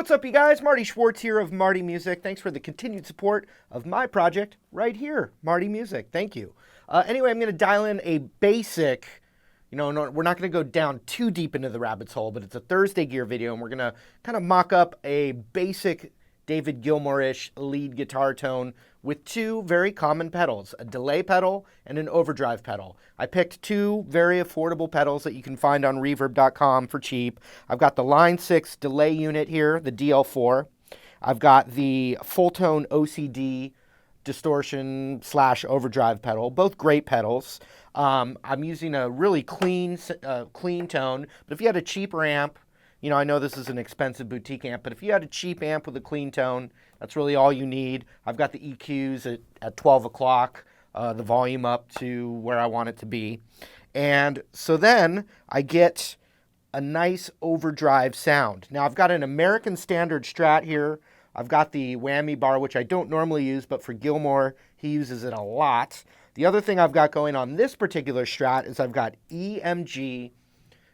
what's up, you guys? Marty Schwartz here of Marty Music. Thanks for the continued support of my project right here, Marty Music. Thank you. Anyway, I'm going to dial in a basic, no, we're not going to go down too deep into the rabbit's hole, but it's a Thursday gear video, and we're going to kind of mock up a basic David Gilmour-ish lead guitar tone with two very common pedals, a delay pedal and an overdrive pedal. I picked two very affordable pedals that you can find on reverb.com for cheap. I've got the Line 6 delay unit here, the DL4. I've got the full tone OCD distortion / overdrive pedal, both great pedals. I'm using a really clean tone, but if you had a cheaper amp, I know this is an expensive boutique amp, but if you had a cheap amp with a clean tone, that's really all you need. I've got the EQs at 12 o'clock, the volume up to where I want it to be. And so then I get a nice overdrive sound. Now I've got an American Standard Strat here. I've got the whammy bar, which I don't normally use, but for Gilmour, he uses it a lot. The other thing I've got going on this particular Strat is I've got EMG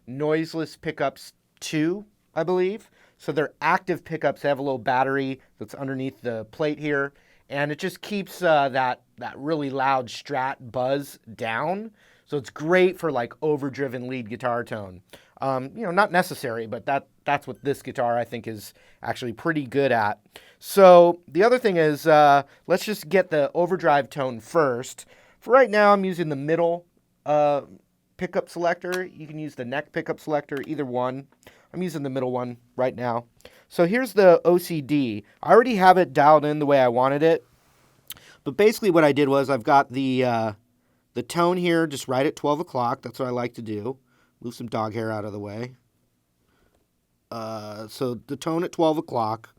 noiseless pickups 2, I believe. So they're active pickups. They have a little battery that's underneath the plate here, and it just keeps that really loud Strat buzz down. So it's great for like overdriven lead guitar tone. Not necessary, but that's what this guitar I think is actually pretty good at. So the other thing is, let's just get the overdrive tone first. For right now, I'm using the middle pickup selector. You can use the neck pickup selector, either one. I'm using the middle one right now. So here's the OCD. I already have it dialed in the way I wanted it. But basically what I did was I've got the tone here just right at 12 o'clock. That's what I like to do. Move some dog hair out of the way. So the tone at 12 o'clock.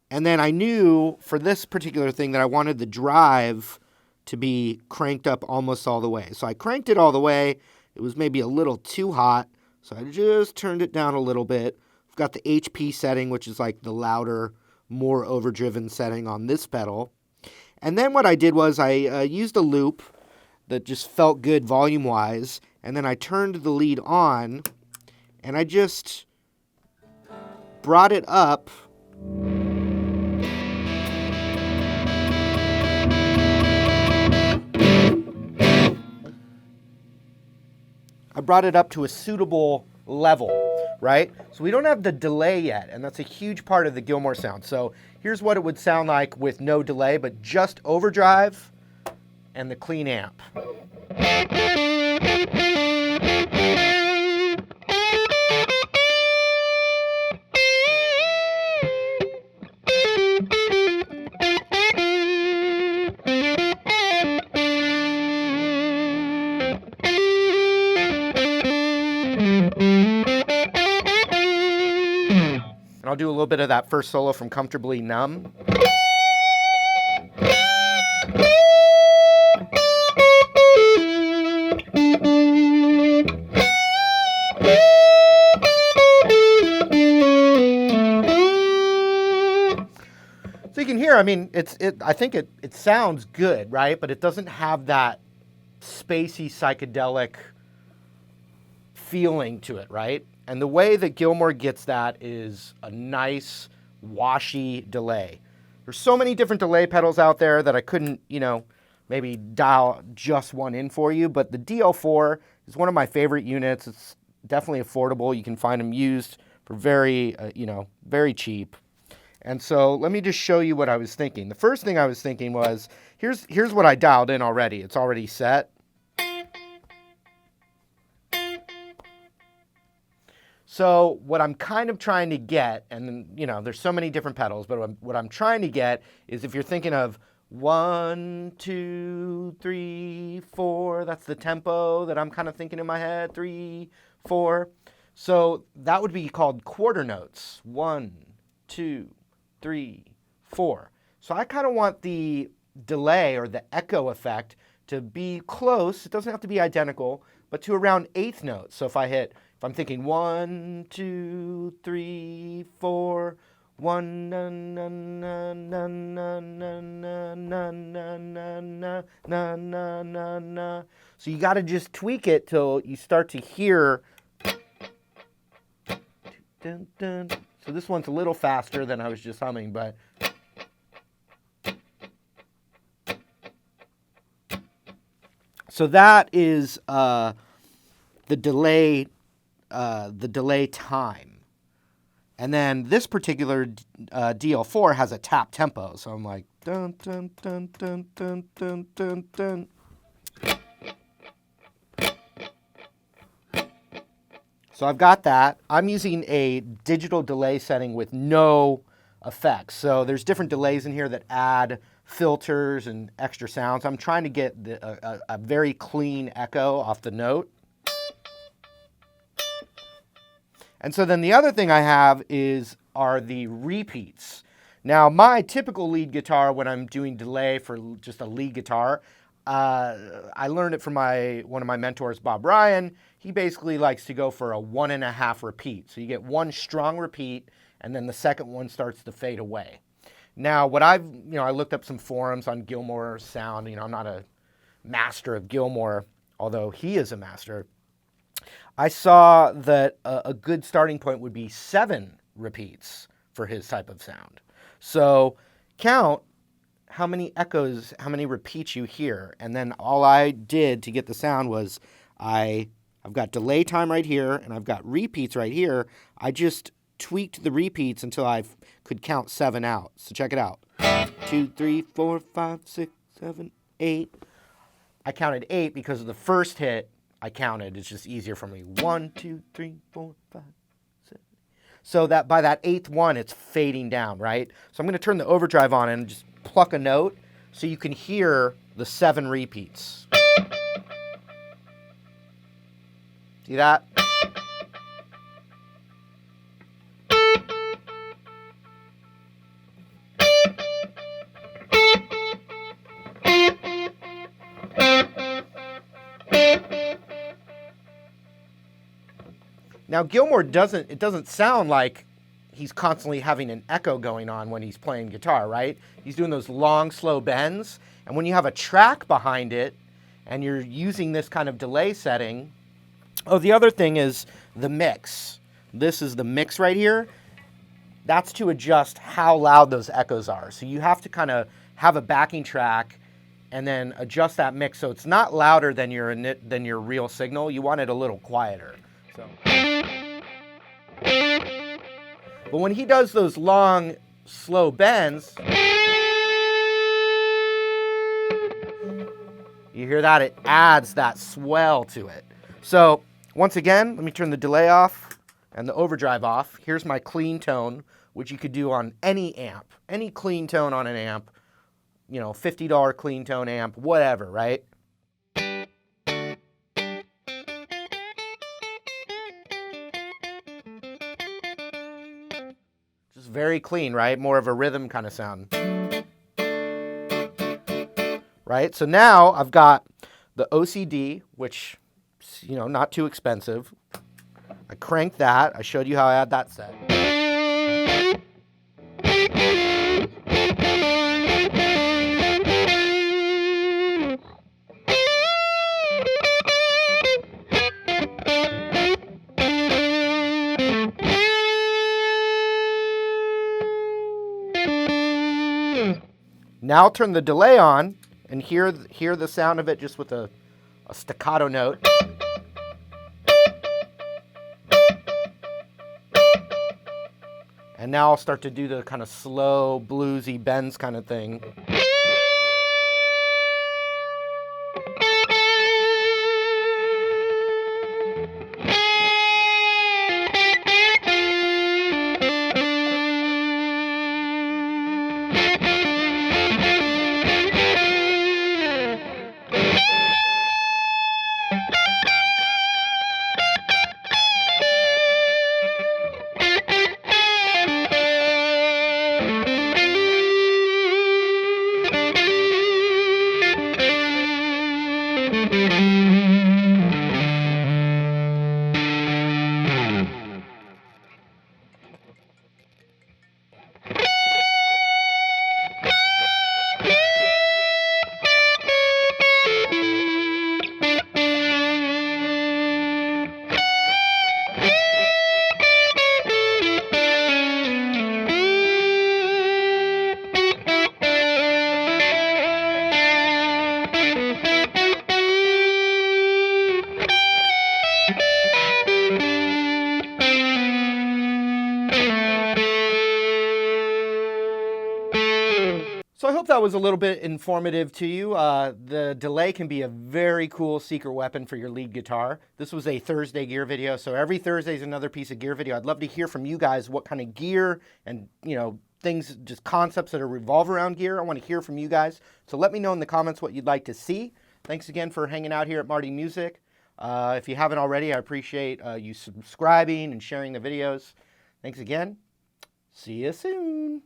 And then I knew for this particular thing that I wanted the drive to be cranked up almost all the way. So I cranked it all the way. It was maybe a little too hot, so I just turned it down a little bit. I've got the HP setting, which is like the louder, more overdriven setting on this pedal. And then what I did was I used a loop that just felt good volume-wise, and then I turned the lead on, and I just brought it up to a suitable level, right? So we don't have the delay yet, and that's a huge part of the Gilmour sound. So here's what it would sound like with no delay, but just overdrive and the clean amp. And I'll do a little bit of that first solo from Comfortably Numb. So you can hear, I think it sounds good, right? But it doesn't have that spacey psychedelic feeling to it, right? And the way that Gilmour gets that is a nice, washy delay. There's so many different delay pedals out there that I couldn't, maybe dial just one in for you, but the DL4 is one of my favorite units. It's definitely affordable. You can find them used for very, very cheap. And so let me just show you what I was thinking. The first thing I was thinking was, here's what I dialed in already. It's already set. So what I'm kind of trying to get, and there's so many different pedals, but what I'm trying to get is if you're thinking of 1, 2, 3, 4, that's the tempo that I'm kind of thinking in my head, 3, 4. So that would be called quarter notes, 1, 2, 3, 4. So I kind of want the delay or the echo effect to be close. It doesn't have to be identical, but to around eighth notes. So if I'm thinking 1, 2, 3, 4, 1 na na na na na na na na na na na na na na. So you got to just tweak it till you start to hear. So this one's a little faster than I was just humming, but so that is the delay time. And then this particular DL4 has a tap tempo, so I'm like dun dun dun dun dun dun dun dun. So I've got that. I'm using a digital delay setting with no effects. So there's different delays in here that add filters and extra sounds. I'm trying to get a very clean echo off the note. And so then the other thing I have are the repeats. Now my typical lead guitar when I'm doing delay for just a lead guitar, I learned it from one of my mentors, Bob Ryan. He basically likes to go for a 1.5 repeat. So you get one strong repeat and then the second one starts to fade away. Now what I looked up some forums on Gilmour sound. I'm not a master of Gilmour, although he is a master. I saw that a good starting point would be 7 repeats for his type of sound. So count how many echoes, how many repeats you hear. And then all I did to get the sound was I've got delay time right here and I've got repeats right here. I just tweaked the repeats until I could count 7 out. So check it out. 2, 3, 4, 5, 6, 7, 8. I counted 8 because of the first hit. I counted. It's just easier for me. 1, 2, 3, 4, 5, 7. So that by that 8th one, it's fading down, right? So I'm going to turn the overdrive on and just pluck a note so you can hear the 7 repeats. See that? Now Gilmour doesn't sound like he's constantly having an echo going on when he's playing guitar, right? He's doing those long, slow bends. And when you have a track behind it and you're using this kind of delay setting, the other thing is the mix. This is the mix right here. That's to adjust how loud those echoes are. So you have to kind of have a backing track and then adjust that mix so it's not louder than your real signal. You want it a little quieter. So. But when he does those long, slow bends, you hear that? It adds that swell to it. So once again, let me turn the delay off and the overdrive off. Here's my clean tone, which you could do on any amp, any clean tone on an amp, $50 clean tone amp, whatever, right? Just very clean, right? More of a rhythm kind of sound. Right? So now I've got the OCD, which, not too expensive. I cranked that. I showed you how I had that set. Now I'll turn the delay on and hear the sound of it just with a staccato note. And now I'll start to do the kind of slow, bluesy bends kind of thing. that was a little bit informative to you. The delay can be a very cool secret weapon for your lead guitar. This was a Thursday gear video, so every Thursday is another piece of gear video. I'd love to hear from you guys what kind of gear and, things, just concepts that revolve around gear. I want to hear from you guys. So let me know in the comments what you'd like to see. Thanks again for hanging out here at Marty Music. If you haven't already, I appreciate you subscribing and sharing the videos. Thanks again. See you soon.